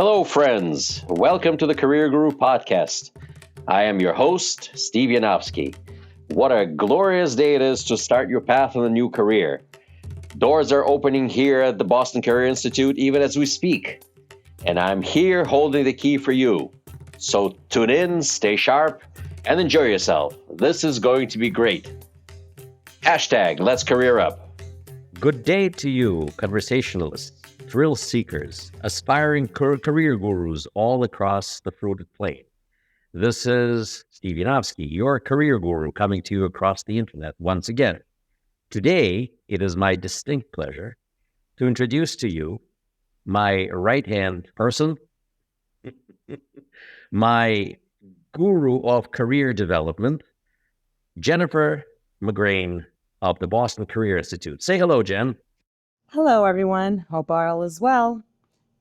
Hello, friends. Welcome to the Career Guru podcast. I am your host, Steve Yanovsky. What a glorious day it is to start your path in a new career. Doors are opening here at the Boston Career Institute even as we speak. And I'm here holding the key for you. So tune in, stay sharp, and enjoy yourself. This is going to be great. Hashtag Let's Career Up. Good day to you, conversationalists, thrill seekers, aspiring career gurus all across the fruited plain. This is Steve Yanovsky, your career guru, coming to you across the internet once again. Today, it is my distinct pleasure to introduce to you my right-hand person, my guru of career development, Jennifer McGrane of the Boston Career Institute. Say hello, Jen. Hello, everyone. Hope all is well.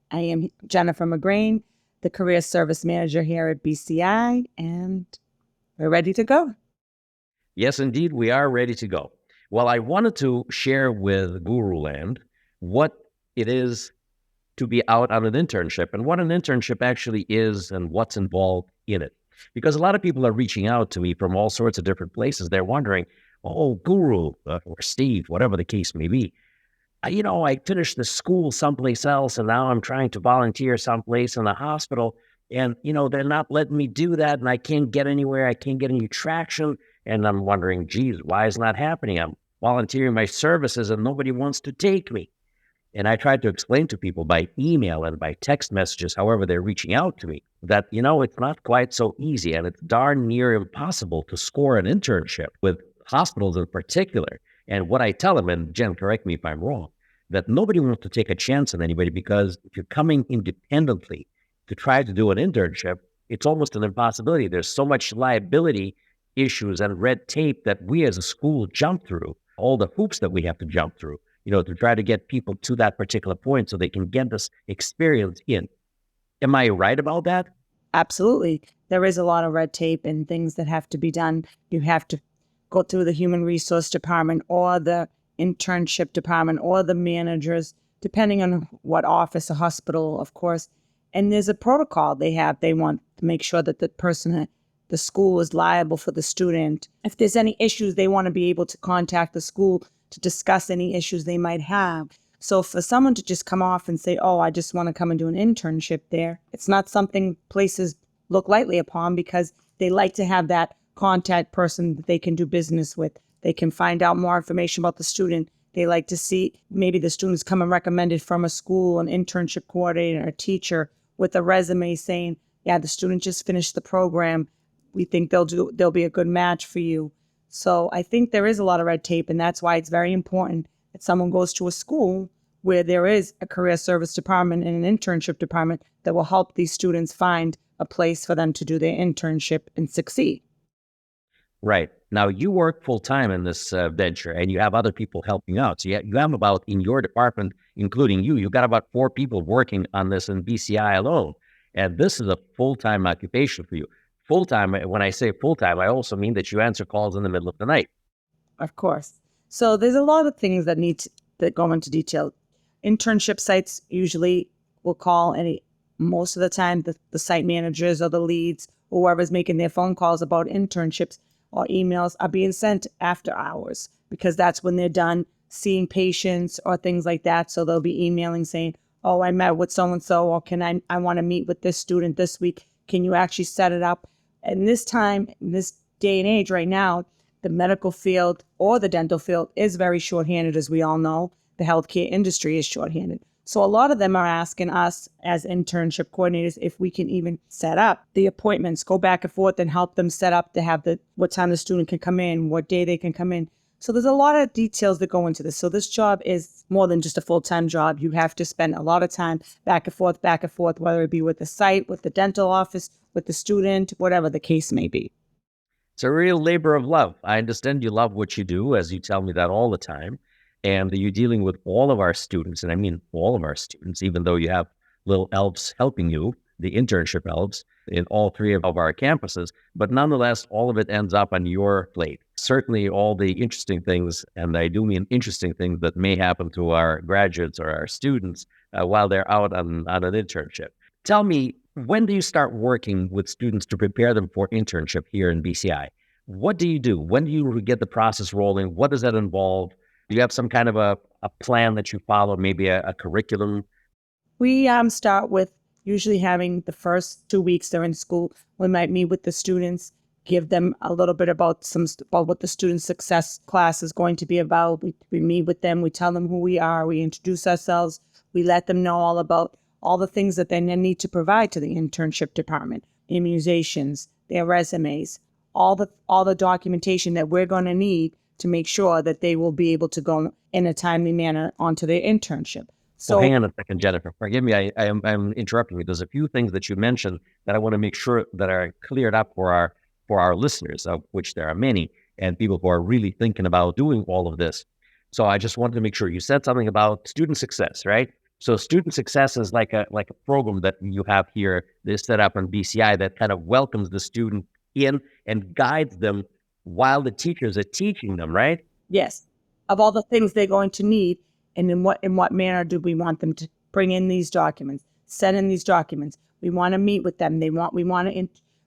I am Jennifer McGrane, the Career Service Manager here at BCI, and we're ready to go. Yes, indeed, we are ready to go. Well, I wanted to share with Guru Land what it is to be out on an internship and what an internship actually is and what's involved in it. Because a lot of people are reaching out to me from all sorts of different places. They're wondering, oh, Guru or Steve, whatever the case may be, I finished the school someplace else and now I'm trying to volunteer someplace in a hospital and, they're not letting me do that and I can't get anywhere. I can't get any traction. And I'm wondering, geez, why is that happening? I'm volunteering my services and nobody wants to take me. And I tried to explain to people by email and by text messages, however they're reaching out to me, that, it's not quite so easy and it's darn near impossible to score an internship with hospitals in particular. And what I tell them, and Jen, correct me if I'm wrong, that nobody wants to take a chance on anybody because if you're coming independently to try to do an internship, it's almost an impossibility. There's so much liability issues and red tape that we as a school jump through, all the hoops that we have to jump through, to try to get people to that particular point so they can get this experience in. Am I right about that? Absolutely. There is a lot of red tape and things that have to be done. You have to go through the human resource department or the internship department or the managers, depending on what office or hospital, of course. And there's a protocol they have. They want to make sure that the school is liable for the student. If there's any issues, they want to be able to contact the school to discuss any issues they might have. So for someone to just come off and say, oh, I just want to come and do an internship there, it's not something places look lightly upon because they like to have that contact person that they can do business with. They can find out more information about the student. They like to see maybe the students come and recommended from a school, an internship coordinator, a teacher with a resume saying, yeah, the student just finished the program. We think they'll be a good match for you. So I think there is a lot of red tape, and that's why it's very important that someone goes to a school where there is a career service department and an internship department that will help these students find a place for them to do their internship and succeed. Right. Now, you work full-time in this venture, and you have other people helping out. So you have about, in your department, including you've got about 4 people working on this in BCI alone. And this is a full-time occupation for you. Full-time, when I say full-time, I also mean that you answer calls in the middle of the night. Of course. So there's a lot of things that go into detail. Internship sites usually will call most of the time, the site managers or the leads, or whoever's making their phone calls about internships or emails are being sent after hours because that's when they're done seeing patients or things like that. So they'll be emailing saying, oh, I met with so-and-so, or I want to meet with this student this week. Can you actually set it up? And this time, in this day and age right now, the medical field or the dental field is very shorthanded, as we all know. The healthcare industry is shorthanded. So a lot of them are asking us as internship coordinators if we can even set up the appointments, go back and forth and help them set up to have what time the student can come in, what day they can come in. So there's a lot of details that go into this. So this job is more than just a full-time job. You have to spend a lot of time back and forth, whether it be with the site, with the dental office, with the student, whatever the case may be. It's a real labor of love. I understand you love what you do, as you tell me that all the time. And you're dealing with all of our students, and I mean all of our students, even though you have little elves helping you, the internship elves, in all 3 of our campuses. But nonetheless, all of it ends up on your plate. Certainly all the interesting things, and I do mean interesting things that may happen to our graduates or our students while they're out on an internship. Tell me, when do you start working with students to prepare them for internship here in BCI? What do you do? When do you get the process rolling? What does that involve? Do you have some kind of a plan that you follow, maybe a curriculum? We start with usually having the first 2 weeks they're in school. We might meet with the students, give them a little bit about about what the student success class is going to be about. We meet with them, we tell them who we are, we introduce ourselves, we let them know all about all the things that they need to provide to the internship department, immunizations, their resumes, all the documentation that we're going to need to make sure that they will be able to go in a timely manner onto their internship. Well, So hang on a second, Jennifer. Forgive me, I'm interrupting you. There's a few things that you mentioned that I want to make sure that are cleared up for our listeners, of which there are many, and people who are really thinking about doing all of this. So I just wanted to make sure you said something about student success, right? So student success is like a program that you have here that's set up in BCI that kind of welcomes the student in and guides them while the teachers are teaching them, right? yes, of all the things they're going to need, and in what manner do we want them to bring in these documents, send in these documents. We want to meet with them.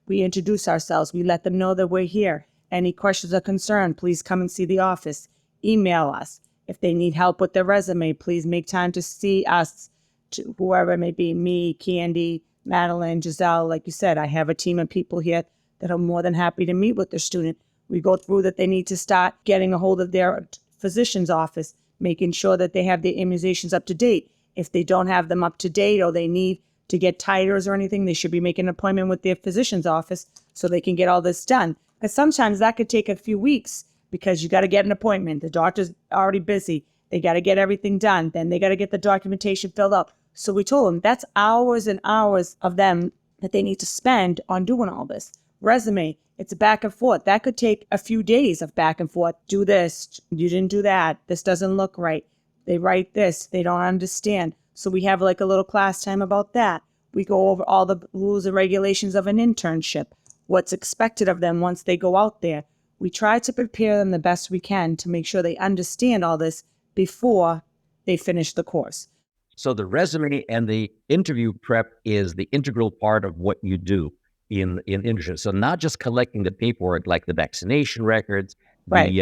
We introduce ourselves. We let them know that we're here. Any questions or concern, please come and see the office. Email us. If they need help with their resume, please make time to see us, to whoever it may be, me, Candy, Madeline, Giselle. Like you said, I have a team of people here that are more than happy to meet with their student. We go through that they need to start getting a hold of their physician's office, making sure that they have their immunizations up to date. If they don't have them up to date or they need to get titers or anything, they should be making an appointment with their physician's office so they can get all this done. Because sometimes that could take a few weeks because you got to get an appointment. The doctor's already busy. They got to get everything done. Then they got to get the documentation filled out. So we told them that's hours and hours of them that they need to spend on doing all this. Resume, it's a back and forth. That could take a few days of back and forth. Do this, you didn't do that. This doesn't look right. They write this, they don't understand. So we have like a little class time about that. We go over all the rules and regulations of an internship, what's expected of them once they go out there. We try to prepare them the best we can to make sure they understand all this before they finish the course. So the resume and the interview prep is the integral part of what you do in internship. So not just collecting the paperwork like the vaccination records, Right.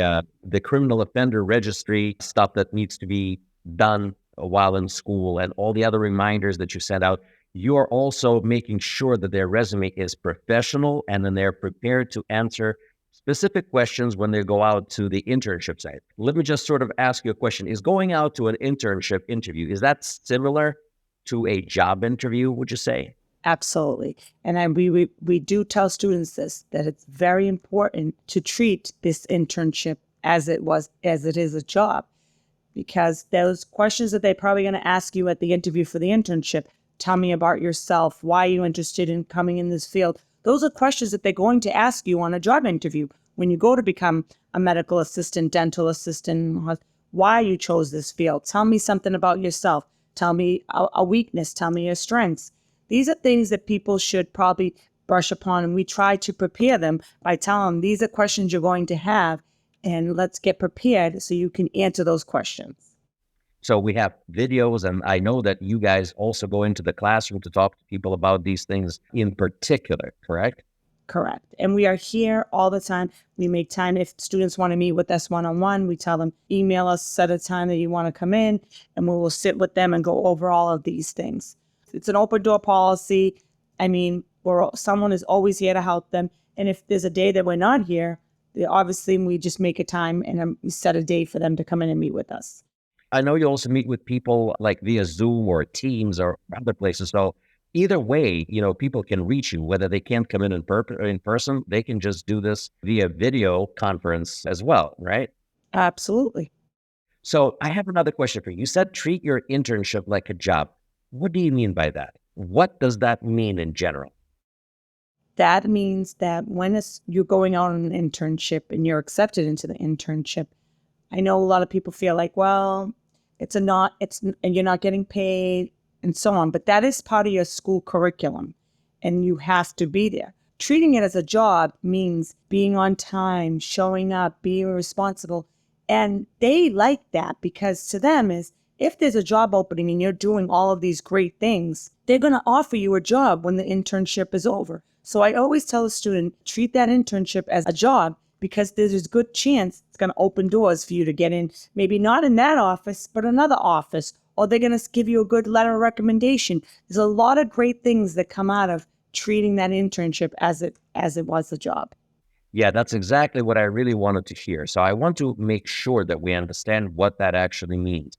the criminal offender registry stuff that needs to be done while in school, and all the other reminders that you send out. You are also making sure that their resume is professional and then they're prepared to answer specific questions when they go out to the internship site. Let me just sort of ask you a question. Is going out to an internship interview, is that similar to a job interview, would you say? Absolutely. And we do tell students this, that it's very important to treat this internship as it is a job, because those questions that they're probably going to ask you at the interview for the internship, tell me about yourself, why are you interested in coming in this field? Those are questions that they're going to ask you on a job interview when you go to become a medical assistant, dental assistant, why you chose this field. Tell me something about yourself. Tell me a weakness. Tell me your strengths. These are things that people should probably brush upon, and we try to prepare them by telling them these are questions you're going to have, and let's get prepared so you can answer those questions. So we have videos, and I know that you guys also go into the classroom to talk to people about these things in particular, correct? Correct. And we are here all the time. We make time. If students want to meet with us one-on-one, we tell them, email us, set a time that you want to come in, and we will sit with them and go over all of these things. It's an open door policy. I mean, someone is always here to help them. And if there's a day that we're not here, obviously we just make a time and we set a day for them to come in and meet with us. I know you also meet with people like via Zoom or Teams or other places. So either way, people can reach you, whether they can't come in person, they can just do this via video conference as well, right? Absolutely. So I have another question for you. You said treat your internship like a job. What do you mean by that? What does that mean in general? That means that when you're going out on an internship and you're accepted into the internship, I know a lot of people feel like, well, and you're not getting paid and so on, but that is part of your school curriculum and you have to be there. Treating it as a job means being on time, showing up, being responsible. And they like that because to them if there's a job opening and you're doing all of these great things, they're going to offer you a job when the internship is over. So I always tell a student, treat that internship as a job, because there's a good chance it's going to open doors for you to get in, maybe not in that office, but another office, or they're going to give you a good letter of recommendation. There's a lot of great things that come out of treating that internship as it was a job. Yeah, that's exactly what I really wanted to hear. So I want to make sure that we understand what that actually means.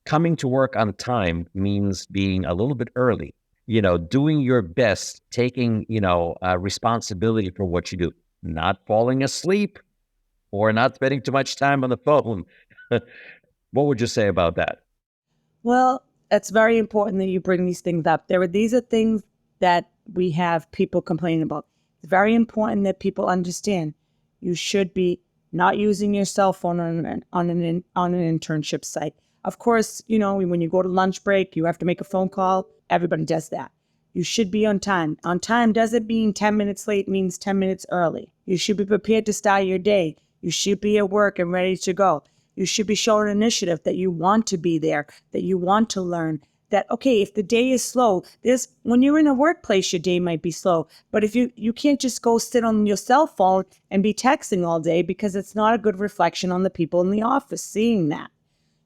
Coming to work on time means being a little bit early, doing your best, taking, responsibility for what you do, not falling asleep or not spending too much time on the phone. What would you say about that? Well, it's very important that you bring these things up. These are things that we have people complaining about. It's very important that people understand you should be not using your cell phone on an internship site. Of course, when you go to lunch break, you have to make a phone call. Everybody does that. You should be on time. On time doesn't mean 10 minutes late, means 10 minutes early. You should be prepared to start your day. You should be at work and ready to go. You should be showing initiative that you want to be there, that you want to learn, that, okay, if the day is slow, when you're in a workplace, your day might be slow. But if you can't just go sit on your cell phone and be texting all day, because it's not a good reflection on the people in the office seeing that.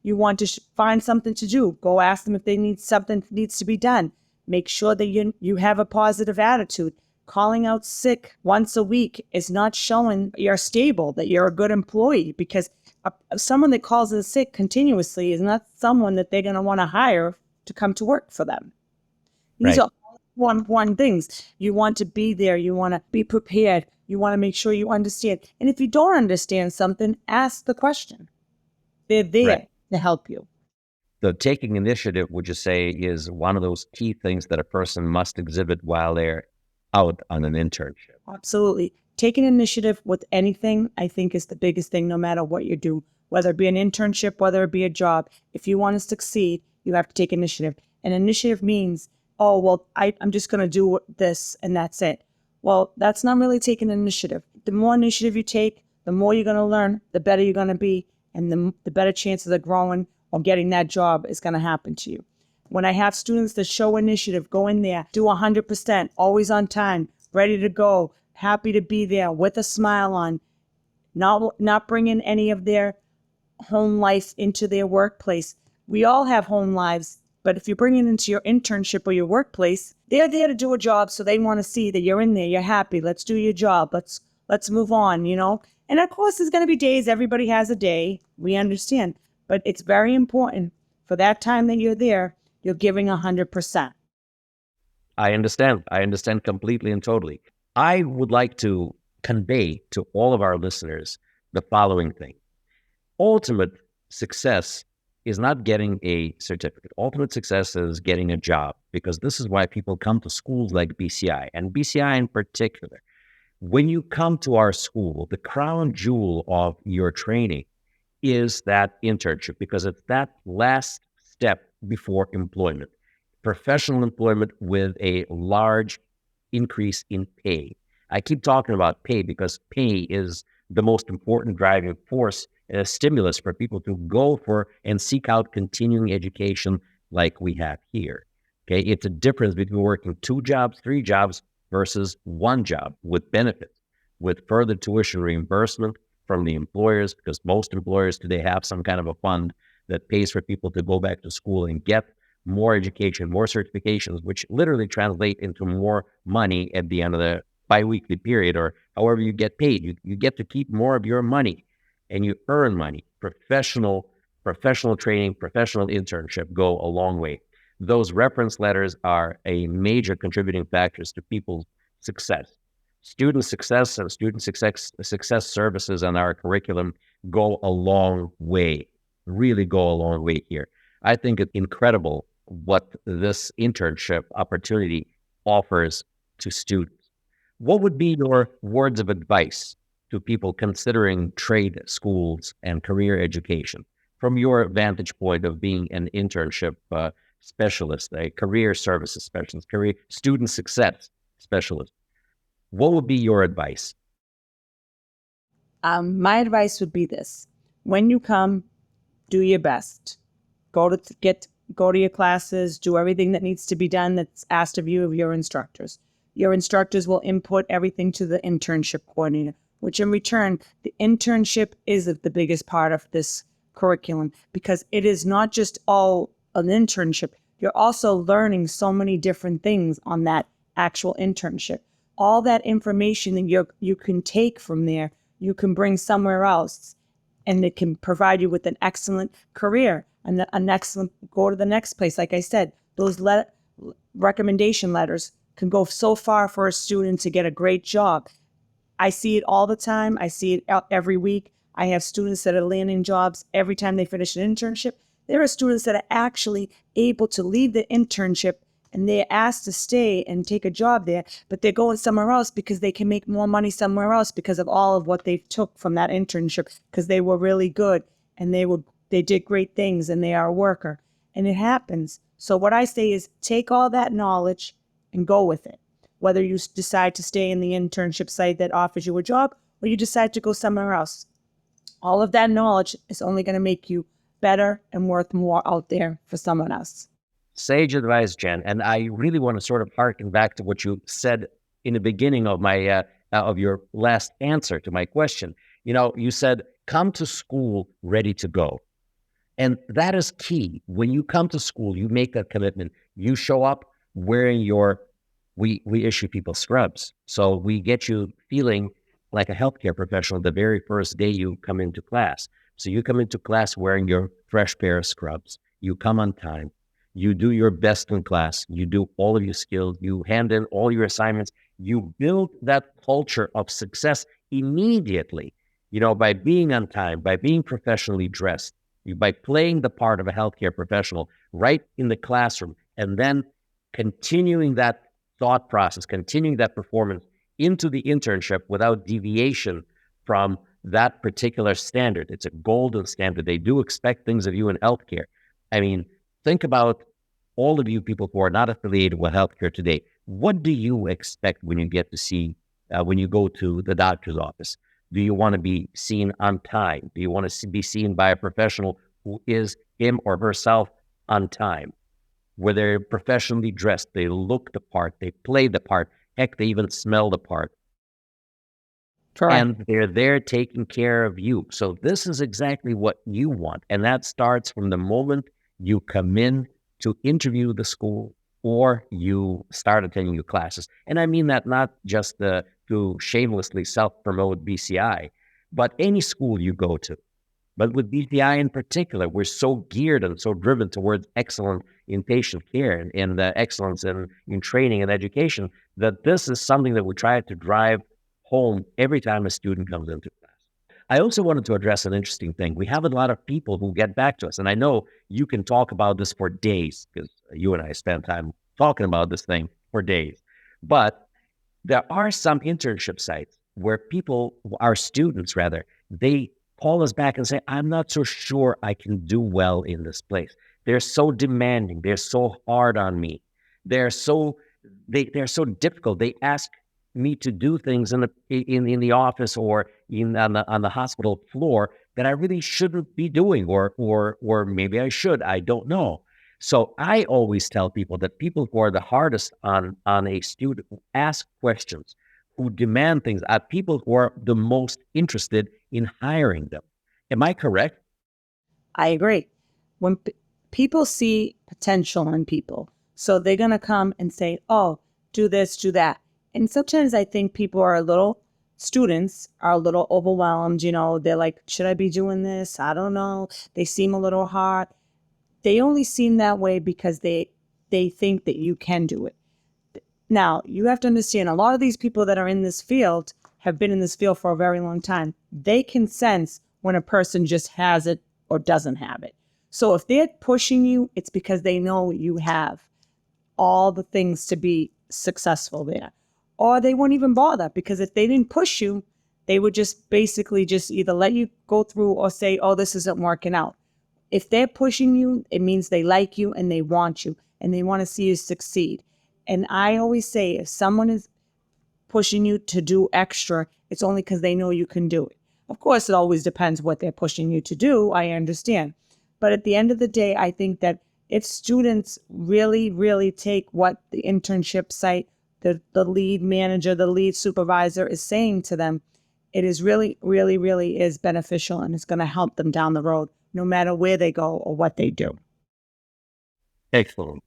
You want to find something to do. Go ask them if they need something that needs to be done. Make sure that you have a positive attitude. Calling out sick once a week is not showing you're stable, that you're a good employee, because someone that calls in sick continuously is not someone that they're going to want to hire to come to work for them. These Right. are one things. You want to be there. You want to be prepared. You want to make sure you understand. And if you don't understand something, ask the question. They're there Right. to help you. So taking initiative, would you say, is one of those key things that a person must exhibit while they're out on an internship? Absolutely. Taking initiative with anything, I think, is the biggest thing, no matter what you do, whether it be an internship, whether it be a job. If you want to succeed, you have to take initiative. And initiative means, oh, well, I'm just going to do this and that's it. Well, that's not really taking initiative. The more initiative you take, the more you're going to learn, the better you're going to be, and the better chances of growing or getting that job is going to happen to you. When I have students that show initiative, go in there, do 100%, always on time, ready to go, happy to be there with a smile on, not bringing any of their home life into their workplace. We all have home lives, but if you bring it into your internship or your workplace, they're there to do a job, so they want to see that you're in there, you're happy, let's do your job, let's move on, And of course, there's going to be days, everybody has a day, we understand, but it's very important for that time that you're there, you're giving 100%. I understand. I understand completely and totally. I would like to convey to all of our listeners the following thing. Ultimate success is not getting a certificate. Ultimate success is getting a job, because this is why people come to schools like BCI, and BCI in particular. When you come to our school, the crown jewel of your training is that internship, because it's that last step before employment, professional employment with a large increase in pay. I keep talking about pay because pay is the most important driving force and a stimulus for people to go for and seek out continuing education like we have here. Okay, it's a difference between working 2 jobs, 3 jobs versus 1 job with benefits, with further tuition reimbursement from the employers, because most employers today have some kind of a fund that pays for people to go back to school and get more education, more certifications, which literally translate into more money at the end of the biweekly period, or however you get paid. You get to keep more of your money and you earn money. Professional training, professional internship go a long way. Those reference letters are a major contributing factors to people's success. Student success and student success services on our curriculum go a long way, really go a long way here. I think it's incredible what this internship opportunity offers to students. What would be your words of advice to people considering trade schools and career education from your vantage point of being an internship specialist, a career services specialist, career student success specialist? What would be your advice? My advice would be this: when you come, do your best. Go to your classes, do everything that needs to be done that's asked of you of your instructors. Your instructors will input everything to the internship coordinator, which in return, the internship is the biggest part of this curriculum because it is not just all an internship. You're also learning so many different things on that actual internship. All that information that you can take from there, you can bring somewhere else, and it can provide you with an excellent career and an excellent go to the next place. Like I said, those recommendation letters can go so far for a student to get a great job. I see it all the time. I see it every week. I have students that are landing jobs every time they finish an internship. There are students that are actually able to leave the internship and they're asked to stay and take a job there, but they're going somewhere else because they can make more money somewhere else because of all of what they took from that internship because they were really good and they did great things and they are a worker. And it happens. So what I say is take all that knowledge and go with it. Whether you decide to stay in the internship site that offers you a job or you decide to go somewhere else. All of that knowledge is only going to make you better and worth more out there for someone else. Sage advice, Jen. And I really want to sort of harken back to what you said in the beginning of my of your last answer to my question. You said, come to school ready to go. And that is key. When you come to school, you make that commitment. You show up wearing we issue people scrubs. So we get you feeling like a healthcare professional the very first day you come into class. So you come into class wearing your fresh pair of scrubs. You come on time. You do your best in class. You do all of your skills. You hand in all your assignments. You build that culture of success immediately, by being on time, by being professionally dressed, by playing the part of a healthcare professional right in the classroom, and then continuing that thought process, continuing that performance into the internship without deviation from that particular standard. It's a golden standard. They do expect things of you in healthcare. I mean, think about all of you people who are not affiliated with healthcare today. What do you expect when you get to see, when you go to the doctor's office? Do you want to be seen on time? Do you want to be seen by a professional who is him or herself on time? Where they're professionally dressed, they look the part, they play the part, heck, they even smell the part. Correct. And they're there taking care of you. So this is exactly what you want. And that starts from the moment you come in to interview the school or you start attending your classes. And I mean that not just to shamelessly self-promote BCI, but any school you go to. But with BCI in particular, we're so geared and so driven towards excellence in patient care and excellence in training and education that this is something that we try to drive home every time a student comes into class. I also wanted to address an interesting thing. We have a lot of people who get back to us, and I know you can talk about this for days because you and I spend time talking about this thing for days. But there are some internship sites where our students rather, they call us back and say, I'm not so sure I can do well in this place. They're so demanding. They're so hard on me. They're so difficult. They ask me to do things in the office or on the hospital floor that I really shouldn't be doing, or maybe I should. I don't know. So I always tell people that people who are the hardest on a student, who ask questions, who demand things, are people who are the most interested in hiring them. Am I correct? I agree. When people see potential in people, so they're going to come and say, oh, do this, do that. And sometimes I think students are a little overwhelmed. They're like, should I be doing this? I don't know. They seem a little hard. They only seem that way because they think that you can do it. Now, you have to understand, a lot of these people that are in this field have been in this field for a very long time. They can sense when a person just has it or doesn't have it. So if they're pushing you, it's because they know you have all the things to be successful there. Or they won't even bother, because if they didn't push you, they would just basically just either let you go through or say, oh, this isn't working out. If they're pushing you, it means they like you and they want to see you succeed. And I always say, if someone is pushing you to do extra, it's only because they know you can do it. Of course, it always depends what they're pushing you to do. I understand. But at the end of the day, I think that if students really, really take what the internship site, the lead manager, the lead supervisor is saying to them, it is really, really, really is beneficial, and it's going to help them down the road, no matter where they go or what they do. Excellent.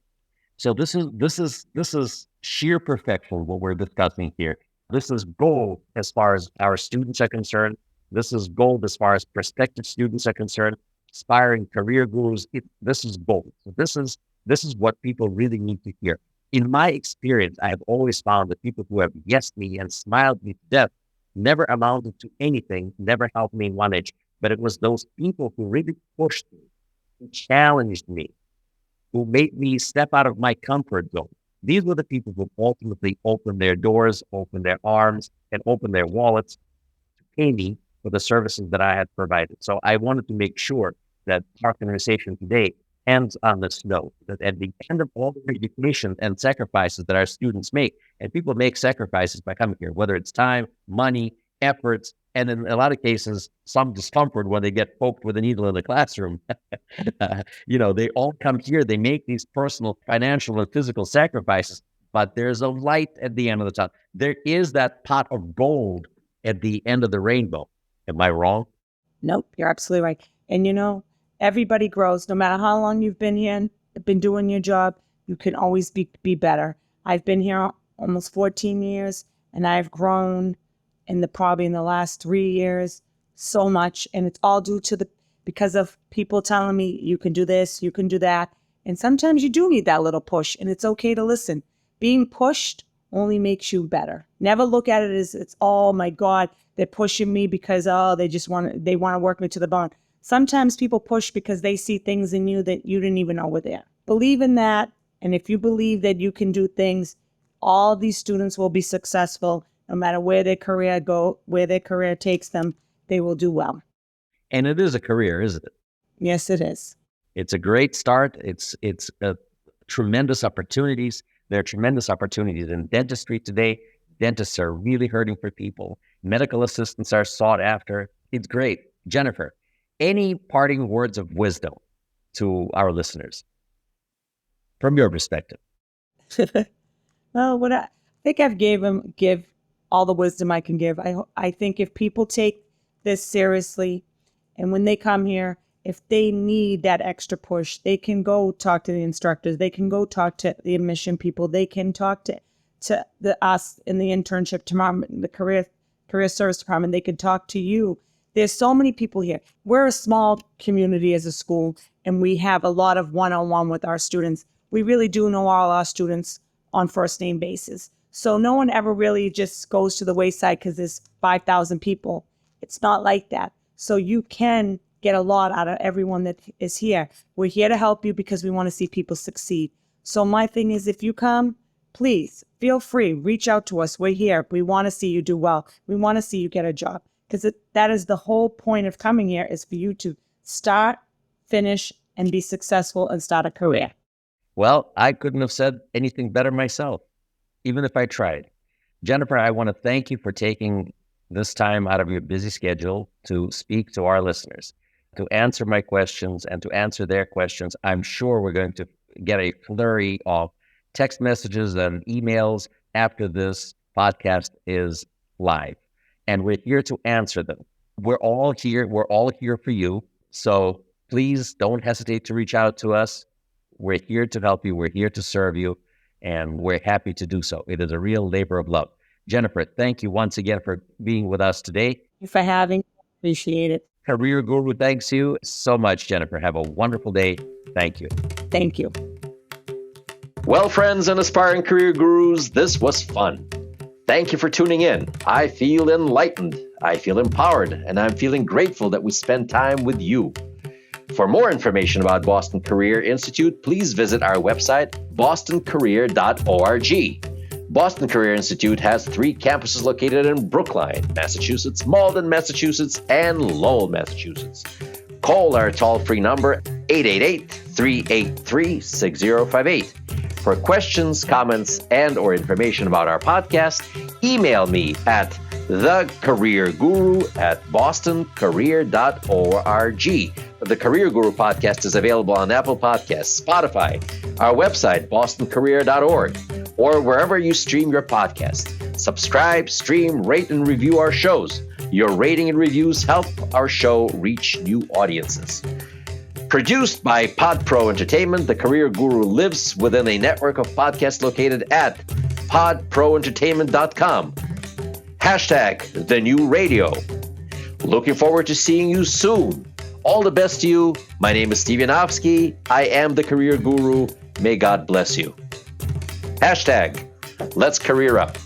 So this is sheer perfection, what we're discussing here. This is gold as far as our students are concerned. This is gold as far as prospective students are concerned. Aspiring career gurus, this is gold. So this is what people really need to hear. In my experience, I have always found that people who have yesed me and smiled me to death never amounted to anything, never helped me in one inch. But it was those people who really pushed me, who challenged me, who made me step out of my comfort zone. These were the people who ultimately opened their doors, opened their arms, and opened their wallets to pay me for the services that I had provided. So I wanted to make sure that our conversation today ends on this note, that at the end of all the education and sacrifices that our students make, and people make sacrifices by coming here, whether it's time, money, efforts, and in a lot of cases, some discomfort when they get poked with a needle in the classroom. They all come here, they make these personal, financial, and physical sacrifices, but there's a light at the end of the tunnel. There is that pot of gold at the end of the rainbow. Am I wrong? Nope, you're absolutely right. And everybody grows. No matter how long you've been here and been doing your job, you can always be better. I've been here almost 14 years, and I've grown probably in the last 3 years so much. And it's all due to because of people telling me, you can do this, you can do that. And sometimes you do need that little push, and it's okay to listen. Being pushed only makes you better. Never look at it as it's, oh my God, they're pushing me because, they want to work me to the bone. Sometimes people push because they see things in you that you didn't even know were there. Believe in that. And if you believe that you can do things, all these students will be successful. No matter where their career takes them, they will do well. And it is a career, isn't it? Yes, it is. It's a great start. It's tremendous opportunities. There are tremendous opportunities in dentistry today. Dentists are really hurting for people. Medical assistants are sought after. It's great. Jennifer, any parting words of wisdom to our listeners from your perspective? Well, what I think I've give all the wisdom I can give. I think if people take this seriously, and when they come here, if they need that extra push, they can go talk to the instructors. They can go talk to the admission people. They can talk to us in the internship department, the career service department. They can talk to you. There's so many people here. We're a small community as a school, and we have a lot of one-on-one with our students. We really do know all our students on first name basis. So no one ever really just goes to the wayside because there's 5,000 people. It's not like that. So you can get a lot out of everyone that is here. We're here to help you because we want to see people succeed. So my thing is, if you come, please feel free, reach out to us. We're here. We want to see you do well. We want to see you get a job, because that is the whole point of coming here, is for you to start, finish, and be successful and start a career. Well, I couldn't have said anything better myself, even if I tried. Jennifer, I want to thank you for taking this time out of your busy schedule to speak to our listeners, to answer my questions and to answer their questions. I'm sure we're going to get a flurry of text messages and emails after this podcast is live, and we're here to answer them. We're all here for you. So please don't hesitate to reach out to us. We're here to help you. We're here to serve you, and we're happy to do so. It is a real labor of love. Jennifer, thank you once again for being with us today. Thank you for having me. Appreciate it. Career Guru thanks you so much, Jennifer. Have a wonderful day. Thank you. Thank you. Well, friends and aspiring career gurus, this was fun. Thank you for tuning in. I feel enlightened, I feel empowered, and I'm feeling grateful that we spend time with you. For more information about Boston Career Institute, please visit our website, bostoncareer.org. Boston Career Institute has 3 campuses located in Brookline, Massachusetts, Malden, Massachusetts, and Lowell, Massachusetts. Call our toll-free number, 888-383-6058. For questions, comments, and/or information about our podcast, email me at thecareerguru@bostoncareer.org. the Career Guru podcast is available on Apple Podcasts, Spotify, our website, bostoncareer.org, or wherever you stream your podcast. Subscribe, stream, rate, and review our shows. Your rating and reviews help our show reach new audiences. Produced by PodPro Entertainment, the Career Guru lives within a network of podcasts located at podproentertainment.com. Hashtag the new radio. Looking forward to seeing you soon. All the best to you. My name is Steve Yanovsky. I am the Career Guru. May God bless you. Hashtag let's career up.